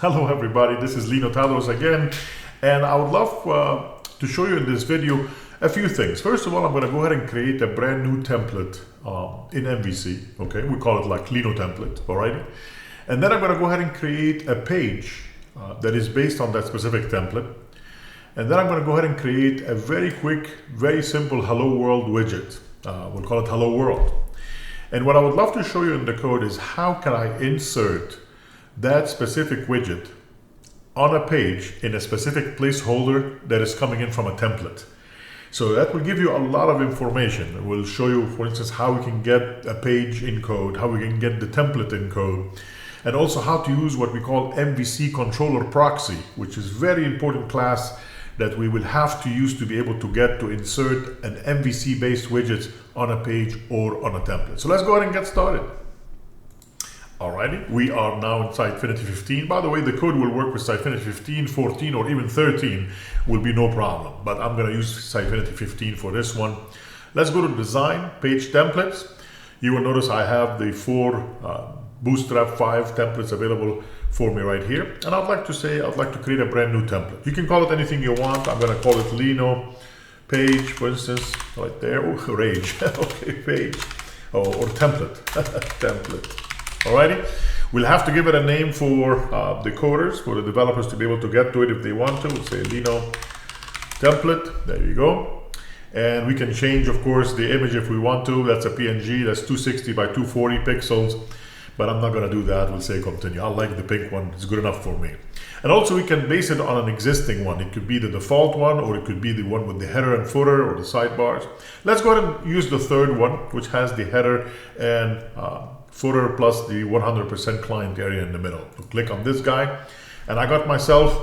Hello everybody, this is Lino Talos again, and I would love to show you in this video a few things. First of all, I'm going to go ahead and create a brand new template in MVC. Okay, we call it like Lino template, alrighty? And then I'm going to go ahead and create a page that is based on that specific template. And then I'm going to go ahead and create a very quick, very simple Hello World widget. We'll call it Hello World. And what I would love to show you in the code is how can I insert that specific widget on a page in a specific placeholder that is coming in from a template. So that will give you a lot of information. It will show you, for instance, how we can get a page in code, how we can get the template in code, and also how to use what we call MVC controller proxy, which is very important class that we will have to use to be able to get to insert an MVC based widget on a page or on a template. So let's go ahead and get started. Alrighty, we are now in Sitefinity 15. By the way, the code will work with Sitefinity 15, 14, or even 13 will be no problem. But I'm going to use Sitefinity 15 for this one. Let's go to Design, Page Templates. You will notice I have the 4 Bootstrap 5 templates available for me right here. And I'd like to create a brand new template. You can call it anything you want. I'm going to call it Lino Page, for instance, right there. Oh, Rage. Okay, Page. Or template. Template. Alrighty, we'll have to give it a name for the coders, for the developers to be able to get to it if they want to. We'll say Lino template. There you go. And we can change, of course, the image if we want to. That's a PNG. That's 260 by 240 pixels. But I'm not going to do that. We'll say continue. I like the pink one. It's good enough for me. And also we can base it on an existing one. It could be the default one, or it could be the one with the header and footer or the sidebars. Let's go ahead and use the third one, which has the header and footer plus the 100% client area in the middle. I'll click on this guy, and I got myself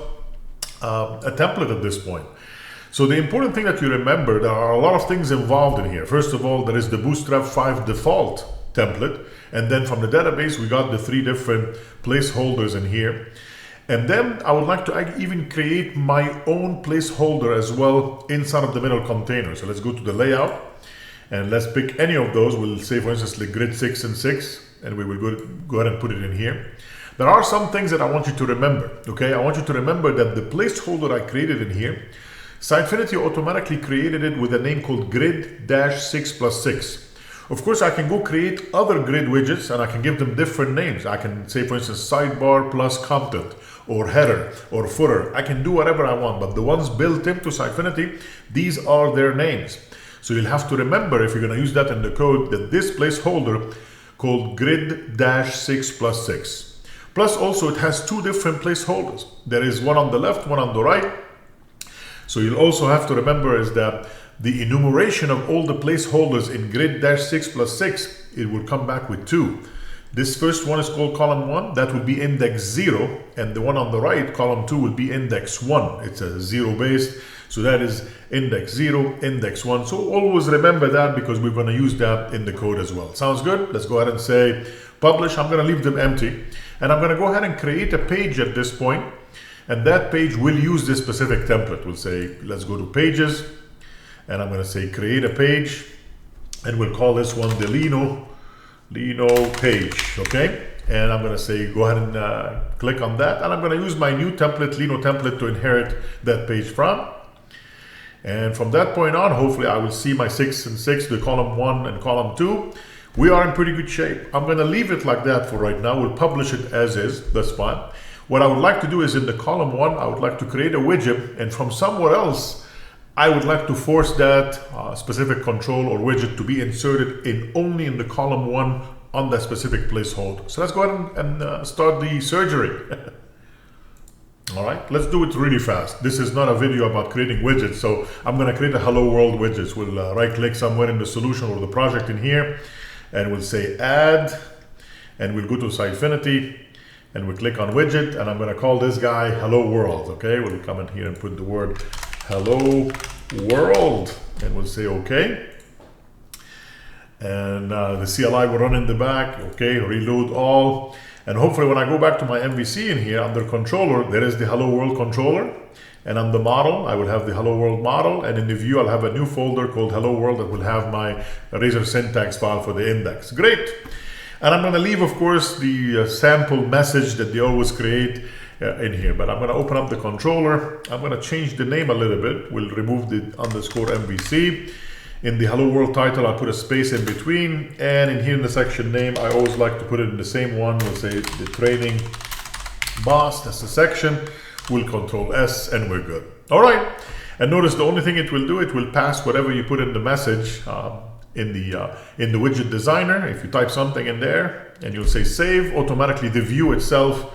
a template at this point. So the important thing that you remember, there are a lot of things involved in here. First of all, there is the Bootstrap 5 default template, and then from the database we got the 3 different placeholders in here. And then I would like to even create my own placeholder as well inside of the middle container. So let's go to the layout. And let's pick any of those. We'll say, for instance, the grid 6 and 6, and we will go ahead and put it in here. There are some things that I want you to remember, okay? I want you to remember that the placeholder I created in here, Sitefinity automatically created it with a name called grid-6+6. Of course, I can go create other grid widgets and I can give them different names. I can say, for instance, sidebar plus content, or header, or footer. I can do whatever I want, but the ones built into Sitefinity, these are their names. So you'll have to remember, if you're going to use that in the code, that this placeholder called grid-6+6. Plus also it has 2 different placeholders. There is one on the left, one on the right. So you'll also have to remember is that the enumeration of all the placeholders in grid-6+6, it will come back with 2. This first one is called column 1, that will be index 0, and the one on the right, column 2, will be index 1. It's a 0 based. So that is index 0, index 1. So always remember that because we're going to use that in the code as well. Sounds good? Let's go ahead and say publish. I'm going to leave them empty. And I'm going to go ahead and create a page at this point. And that page will use this specific template. We'll say, let's go to pages. And I'm going to say create a page. And we'll call this one the Lino page. Okay? And I'm going to say go ahead and click on that. And I'm going to use my new template, Lino template, to inherit that page from. And from that point on, hopefully I will see my 6 and 6, the column 1 and column 2. We are in pretty good shape. I'm going to leave it like that for right now. We'll publish it as is. That's fine. What I would like to do is in the column 1, I would like to create a widget. And from somewhere else, I would like to force that specific control or widget to be inserted only in the column 1 on that specific placeholder. So let's go ahead and start the surgery. All right, let's do it really fast. This is not a video about creating widgets, so I'm going to create a Hello World widget. We'll right-click somewhere in the solution or the project in here, and we'll say Add, and we'll go to Sitefinity, and we'll click on Widget, and I'm going to call this guy Hello World. Okay, we'll come in here and put the word Hello World, and we'll say OK. And the CLI will run in the back. Okay, reload all. And hopefully when I go back to my MVC in here, under controller, there is the Hello World controller. And on the model, I will have the Hello World model. And in the view, I'll have a new folder called Hello World that will have my Razor syntax file for the index. Great. And I'm going to leave, of course, the sample message that they always create. in here. But I'm going to open up the controller. I'm going to change the name a little bit. We'll remove the underscore MVC. In the hello world title, I'll put a space in between. And in here in the section name, I always like to put it in the same one. We'll say the training boss, that's the section. We'll control S and we're good. All right. And notice the only thing it will do, it will pass whatever you put in the message in the widget designer. If you type something in there and you'll say save, automatically the view itself,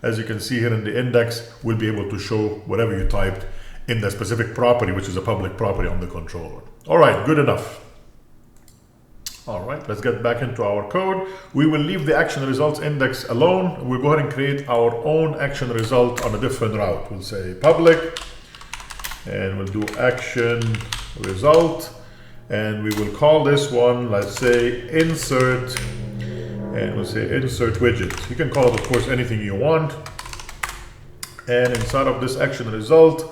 as you can see here in the index, will be able to show whatever you typed in the specific property, which is a public property on the controller. All right, good enough. All right, let's get back into our code. We will leave the action results index alone. We'll go ahead and create our own action result on a different route. We'll say public, and we'll do action result, and we will call this one, let's say insert, and we'll say insert widget. You can call it, of course, anything you want. And inside of this action result,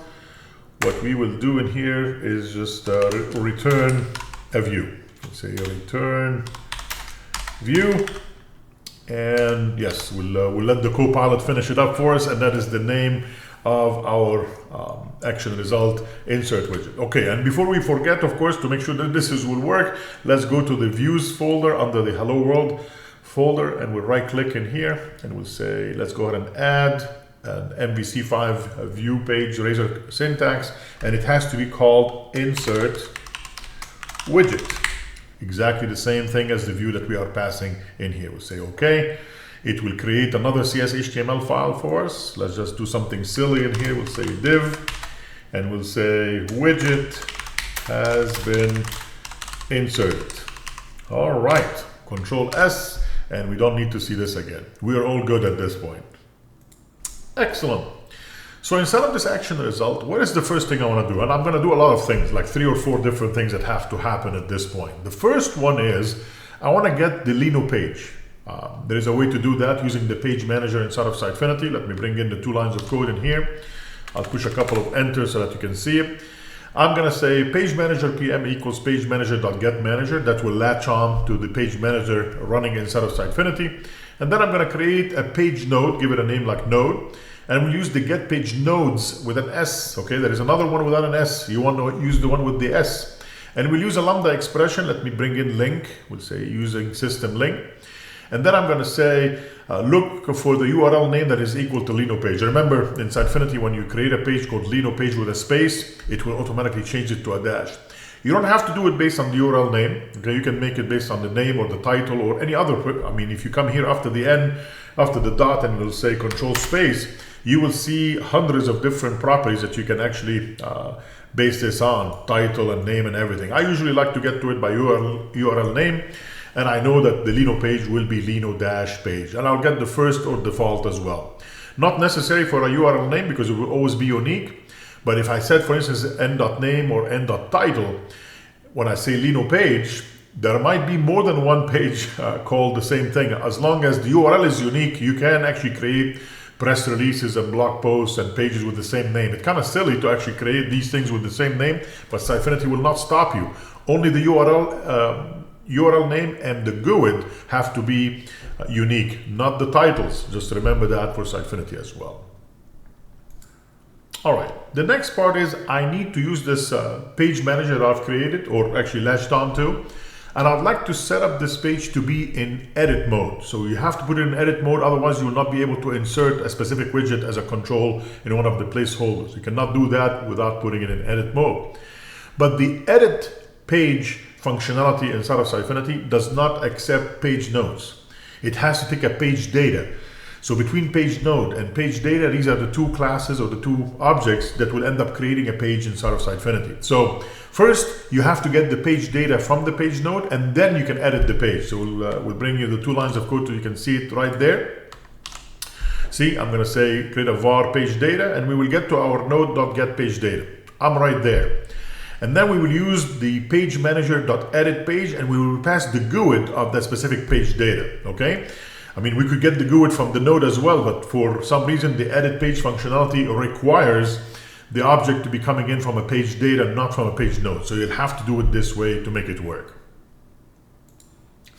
what we will do in here is just return a view. Let's say return view, and yes, we'll let the Copilot finish it up for us, and that is the name of our action result insert widget. Okay, and before we forget, of course, to make sure that will work, let's go to the views folder under the hello world folder, and we'll right click in here, and we'll say let's go ahead and add an MVC5 view page razor syntax, and it has to be called insert widget. Exactly the same thing as the view that we are passing in here. We'll say okay. It will create another CS/HTML file for us. Let's just do something silly in here. We'll say div, and we'll say widget has been inserted. All right, Control S, and we don't need to see this again. We are all good at this point. Excellent. So instead of this action result, what is the first thing I want to do? And I'm going to do a lot of things, like 3 or 4 different things that have to happen at this point. The first one is I want to get the Lino page. There is a way to do that using the page manager inside of Sitefinity. Let me bring in the 2 lines of code in here. I'll push a couple of enters so that you can see it. I'm going to say page manager PM equals page manager.getManager. That will latch on to the page manager running inside of Sitefinity. And then I'm going to create a page node, give it a name like node. And we'll use the get page nodes with an S. Okay, there is another one without an S. You want to use the one with the S. And we'll use a lambda expression. Let me bring in link. We'll say using system link. And then I'm going to say, look for the URL name that is equal to Lino page. Remember, in Sitefinity, when you create a page called Lino page with a space, it will automatically change it to a dash. You don't have to do it based on the URL name. Okay, you can make it based on the name or the title or any other. I mean, if you come here after the N, after the dot, and we'll say control space, you will see hundreds of different properties that you can actually base this on, title and name and everything. I usually like to get to it by URL name. And I know that the Lino page will be Lino-page, and I'll get the first or default as well. Not necessary for a URL name because it will always be unique. But if I said, for instance, n.name or n.title, when I say Lino page, there might be more than one page called the same thing. As long as the URL is unique, you can actually create press releases and blog posts and pages with the same name. It's kind of silly to actually create these things with the same name, but Sitefinity will not stop you. Only the URL name and the GUID have to be unique, not the titles. Just remember that for Sitefinity as well. All right, the next part is I need to use this page manager that I've created or actually latched onto, and I'd like to set up this page to be in edit mode. So you have to put it in edit mode, otherwise you will not be able to insert a specific widget as a control in one of the placeholders. You cannot do that without putting it in edit mode. But the edit page functionality inside of Sitefinity does not accept page nodes. It has to take a page data. So between page node and page data, these are the 2 classes or the 2 objects that will end up creating a page inside of Sitefinity. So first, you have to get the page data from the page node, and then you can edit the page. So we'll bring you the 2 lines of code so you can see it right there. See, I'm going to say create a var page data, and we will get to our node.getPageData. I'm right there. And then we will use the page manager.edit page, and we will pass the GUID of that specific page data, okay? I mean, we could get the GUID from the node as well, but for some reason, the edit page functionality requires the object to be coming in from a page data, not from a page node. So you'll have to do it this way to make it work.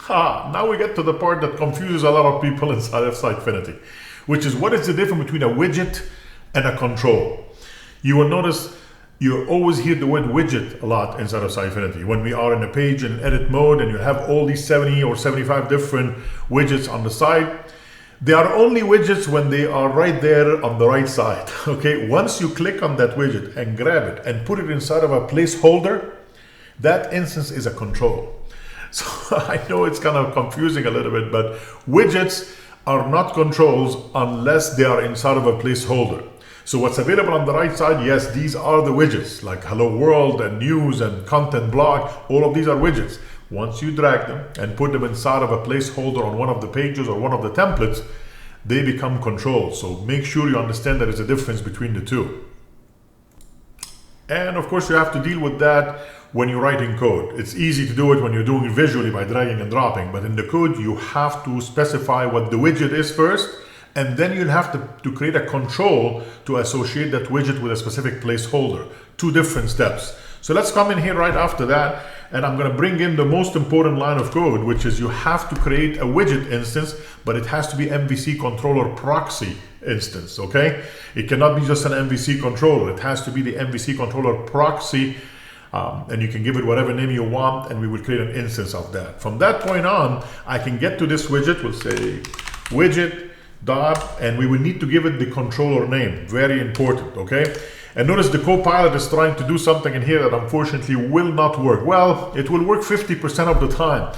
Now we get to the part that confuses a lot of people inside of Sitefinity. which is what is the difference between a widget and a control. You will notice you always hear the word widget a lot inside of Sitefinity. When we are in a page in edit mode and you have all these 70 or 75 different widgets on the side, they are only widgets when they are right there on the right side. Okay, once you click on that widget and grab it and put it inside of a placeholder, that instance is a control. So I know it's kind of confusing a little bit, but widgets are not controls unless they are inside of a placeholder. So what's available on the right side, yes, these are the widgets like Hello World and News and Content Blog. All of these are widgets. Once you drag them and put them inside of a placeholder on one of the pages or one of the templates, they become controls. So make sure you understand there is a difference between the two. And of course you have to deal with that when you're writing code. It's easy to do it when you're doing it visually by dragging and dropping, but in the code you have to specify what the widget is first, and then you'll have to create a control to associate that widget with a specific placeholder. Two different steps. So let's come in here right after that, and I'm going to bring in the most important line of code, which is you have to create a widget instance, but it has to be MVC controller proxy instance, okay? It cannot be just an MVC controller. It has to be the MVC controller proxy, and you can give it whatever name you want, and we will create an instance of that. From that point on, I can get to this widget. We'll say widget dot, and we will need to give it the controller name. Very important, okay? And notice the Copilot is trying to do something in here that unfortunately will not work. Well, it will work 50% of the time.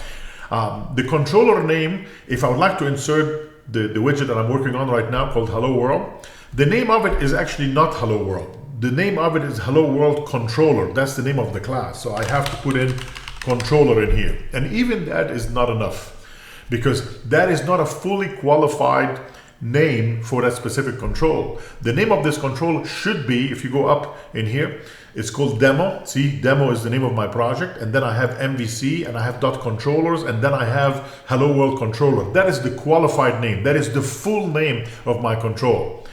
The controller name, if I would like to insert the widget that I'm working on right now called Hello World, the name of it is actually not Hello World. The name of it is Hello World Controller. That's the name of the class. So I have to put in controller in here. And even that is not enough, because that is not a fully qualified name for that specific control. The name of this control should be, if you go up in here, it's called demo. See, demo is the name of my project, and then I have MVC, and I have .controllers, and then I have Hello World Controller. That is the qualified name. That is the full name of my control.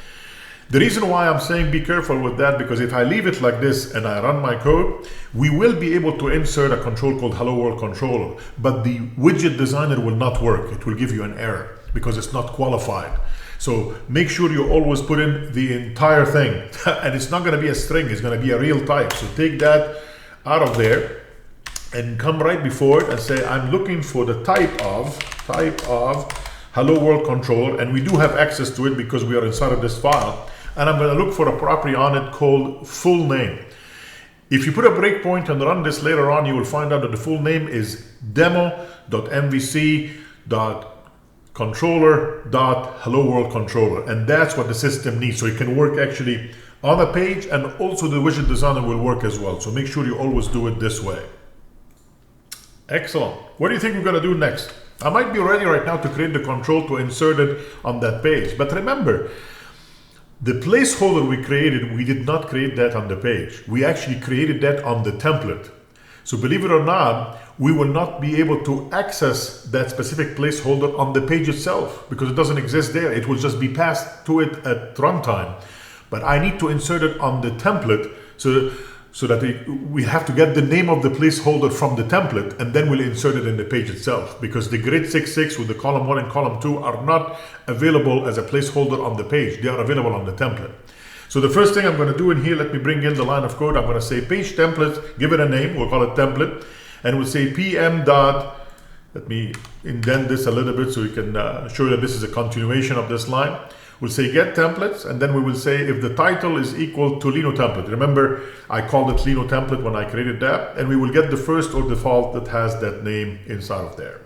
The reason why I'm saying be careful with that, because if I leave it like this and I run my code, we will be able to insert a control called Hello World Controller, but the widget designer will not work. It will give you an error because it's not qualified. So make sure you always put in the entire thing. And it's not going to be a string, it's going to be a real type. So take that out of there and come right before it and say, I'm looking for the type of Hello World Controller, and we do have access to it because we are inside of this file. And I'm going to look for a property on it called full name. If you put a breakpoint and run this later on, you will find out that the full name is demo.mvc.controller.hello world controller, and that's what the system needs, so it can work actually on a page, and also the widget designer will work as well. So make sure you always do it this way. Excellent. What do you think we're going to do next? I might be ready right now to create the control to insert it on that page, but remember, the placeholder we created, we did not create that on the page. We actually created that on the template. So believe it or not, we will not be able to access that specific placeholder on the page itself because it doesn't exist there. It will just be passed to it at runtime. But I need to insert it on the template so that we have to get the name of the placeholder from the template, and then we'll insert it in the page itself, because the grid 66 with the column 1 and column 2 are not available as a placeholder on the page. They are available on the template. So the first thing I'm going to do in here, let me bring in the line of code. I'm going to say page template, give it a name, we'll call it template, and we'll say pm dot, let me indent this a little bit so we can show you that this is a continuation of this line. We'll say get templates, and then we will say if the title is equal to Lino template. Remember, I called it Lino template when I created that, and we will get the first or default that has that name inside of there.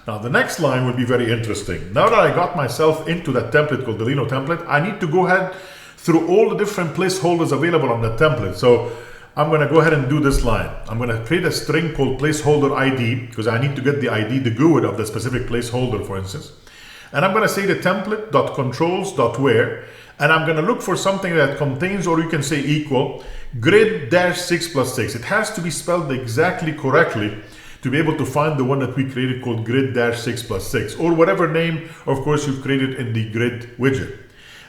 Now the next line will be very interesting. Now that I got myself into that template called the Lino template, I need to go ahead through all the different placeholders available on the template. So I'm going to go ahead and do this line. I'm going to create a string called placeholder ID, because I need to get the ID, the GUID of the specific placeholder, for instance. And I'm going to say the template.controls.where, and I'm going to look for something that contains, or you can say equal, grid-6+6. It has to be spelled exactly correctly to be able to find the one that we created called grid-6+6, or whatever name, of course, you've created in the grid widget.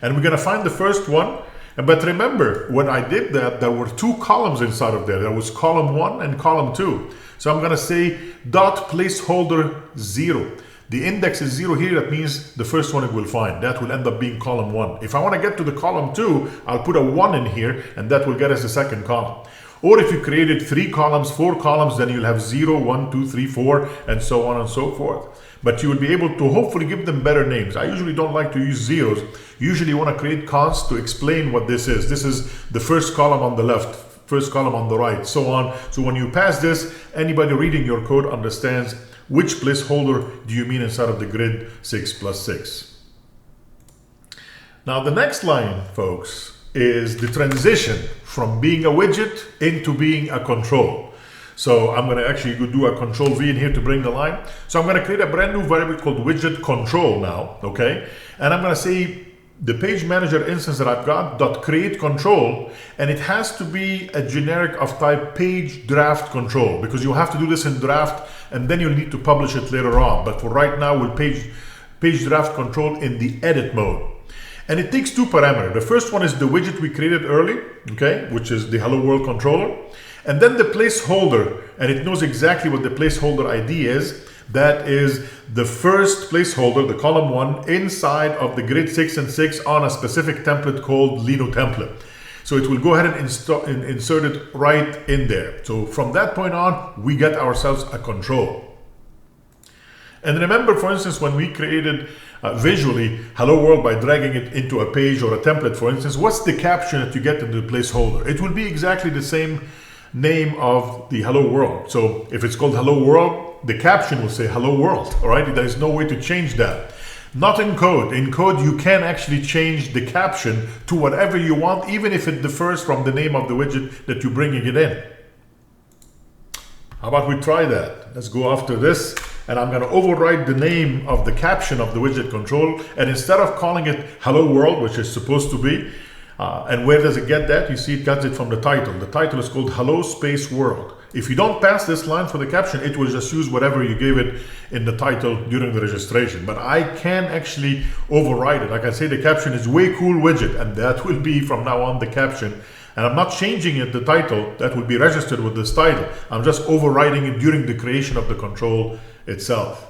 And we're going to find the first one. But remember, when I did that, there were two columns inside of there. There was column 1 and column 2. So I'm going to say dot placeholder 0. the index is 0 here, that means the first one it will find. That will end up being column 1. If I want to get to the column 2, I'll put a 1 in here, and that will get us the second column. Or if you created 3 columns, 4 columns, then you'll have 0, 1, 2, 3, 4, and so on and so forth. But you will be able to hopefully give them better names. I usually don't like to use zeros. Usually you want to create consts to explain what this is. This is the first column on the left, first column on the right, so on. So when you pass this, anybody reading your code understands which placeholder do you mean inside of the grid 6 plus 6. Now the next line, folks, is the transition from being a widget into being a control. So I'm going to actually go do a control V in here to bring the line. So I'm going to create a brand new variable called widget control now, okay? And I'm going to say the page manager instance that I've got dot create control, and it has to be a generic of type page draft control, because you have to do this in draft and then you'll need to publish it later on. But for right now, we'll page draft control in the edit mode. And it takes 2 parameters. The first one is the widget we created early, okay, which is the hello world controller. And then the placeholder, and it knows exactly what the placeholder ID is. That is the first placeholder, the column 1, inside of the grid 6 and 6 on a specific template called Lino template. So it will go ahead and insert it right in there. So from that point on, we get ourselves a control. And remember, for instance, when we created visually hello world by dragging it into a page or a template, for instance, what's the caption that you get in the placeholder? It will be exactly the same name of the hello world. So if it's called hello world, the caption will say hello world, all right? There is no way to change that. Not in code. In code, you can actually change the caption to whatever you want, even if it differs from the name of the widget that you're bringing it in. How about we try that? Let's go after this, and I'm going to override the name of the caption of the widget control, and instead of calling it hello world, which is supposed to be, and where does it get that? You see it gets it from the title. The title is called hello space world. If you don't pass this line for the caption, it will just use whatever you gave it in the title during the registration. But I can actually override it. I can say the caption is way cool widget, and that will be from now on the caption. And I'm not changing it, the title, that will be registered with this title. I'm just overriding it during the creation of the control itself.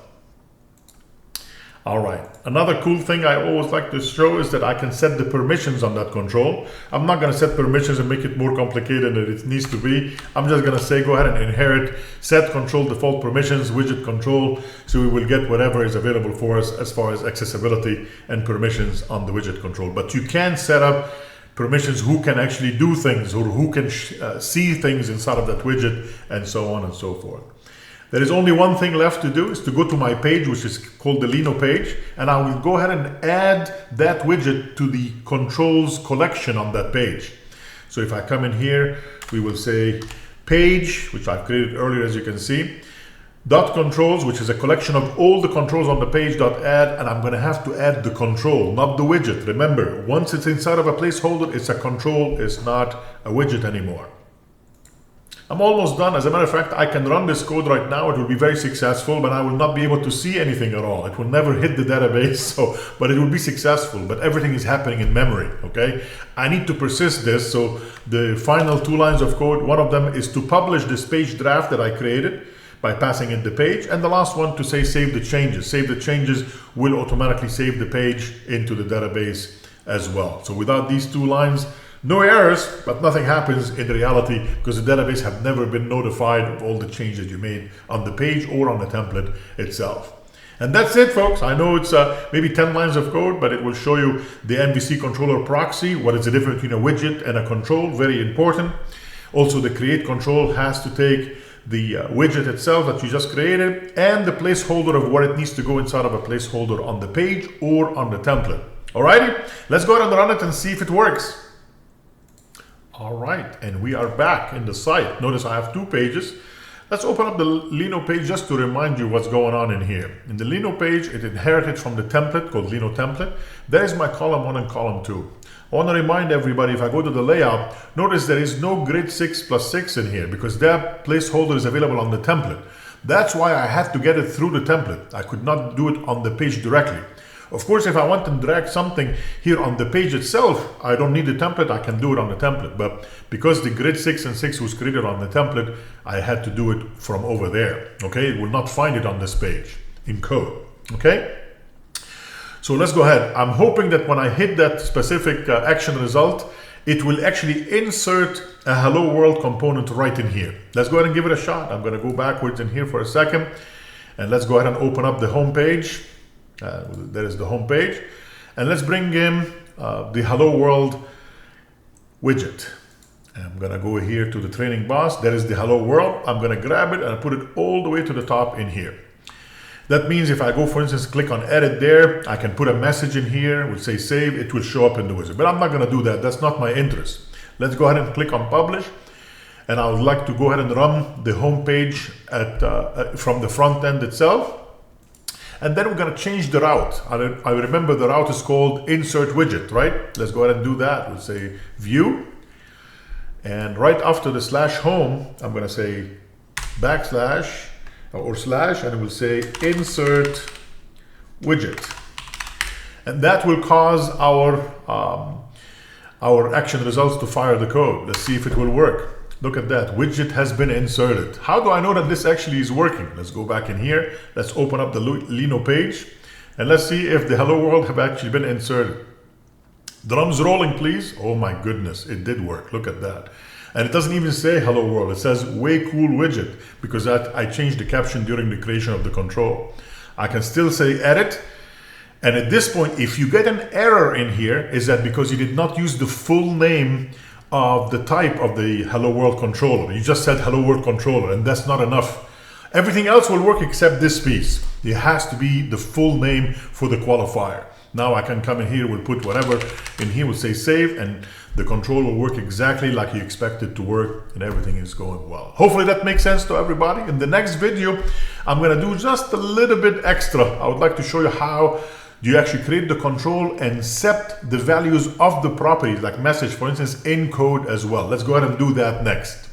All right, another cool thing I always like to show is that I can set the permissions on that control. I'm not going to set permissions and make it more complicated than it needs to be. I'm just going to say go ahead and inherit, set control default permissions, widget control, so we will get whatever is available for us as far as accessibility and permissions on the widget control. But you can set up permissions, who can actually do things or who can see things inside of that widget, and so on and so forth. There is only one thing left to do, is to go to my page, which is called the Lino page, and I will go ahead and add that widget to the controls collection on that page. So if I come in here, we will say page, which I've created earlier, as you can see, dot controls, which is a collection of all the controls on the page, dot add, and I'm going to have to add the control, not the widget. Remember, once it's inside of a placeholder, it's a control, it's not a widget anymore. I'm almost done. As a matter of fact, I can run this code right now. It will be very successful, but I will not be able to see anything at all. It will never hit the database, but it will be successful. But everything is happening in memory, okay? I need to persist this, so the final 2 lines of code, one of them is to publish this page draft that I created by passing in the page, and the last one to say save the changes. Save the changes will automatically save the page into the database as well. So without these 2 lines, no errors, but nothing happens in reality because the database have never been notified of all the changes you made on the page or on the template itself. And that's it, folks. I know it's maybe 10 lines of code, but it will show you the MVC controller proxy, what is the difference between a widget and a control, very important. Also, the create control has to take the widget itself that you just created and the placeholder of what it needs to go inside of a placeholder on the page or on the template. Alrighty, let's go ahead and run it and see if it works. All right, and we are back in the site. Notice I have 2 pages. Let's open up the Lino page just to remind you what's going on in here. In the Lino page, it inherited from the template called Lino template. That is my column 1 and column 2. I want to remind everybody, if I go to the layout, notice there is no grid 6 plus 6 in here because that placeholder is available on the template. That's why I had to get it through the template. I could not do it on the page directly. Of course, if I want to drag something here on the page itself, I don't need the template, I can do it on the template. But because the grid 6 and 6 was created on the template, I had to do it from over there. Okay, it will not find it on this page in code. Okay. So let's go ahead. I'm hoping that when I hit that specific action result, it will actually insert a hello world component right in here. Let's go ahead and give it a shot. I'm going to go backwards in here for a second, and let's go ahead and open up the home page. There is the home page, and let's bring in the hello world widget. I'm going to go here to the training boss. There is the hello world. I'm going to grab it and put it all the way to the top in here. That means if I go, for instance, click on edit there, I can put a message in here, we'll say save, it will show up in the wizard. But I'm not going to do that. That's not my interest. Let's go ahead and click on publish. And I would like to go ahead and run the home page from the front end itself. And then we're going to change the route. I remember the route is called insert widget, right? Let's go ahead and do that. We'll say view. And right after the /home, I'm going to say backslash or slash, and it will say insert widget. And that will cause our action results to fire the code. Let's see if it will work. Look at that, widget has been inserted. How do I know that this actually is working? Let's go back in here. Let's open up the Lino page, and let's see if the hello world have actually been inserted. Drums rolling, please. Oh my goodness, it did work. Look at that. And it doesn't even say hello world. It says way cool widget, because I changed the caption during the creation of the control. I can still say edit. And at this point, if you get an error in here, is that because you did not use the full name of the type of the hello world controller. You just said hello world controller, and that's not enough. Everything else will work except this piece. It has to be the full name for the qualifier. Now I can come in here, we'll put whatever in here, we'll say save, and the control will work exactly like you expect it to work, and everything is going well. Hopefully that makes sense to everybody. In the next video, I'm going to do just a little bit extra. I would like to show you how do you actually create the control and set the values of the properties, like message, for instance, in code as well. Let's go ahead and do that next.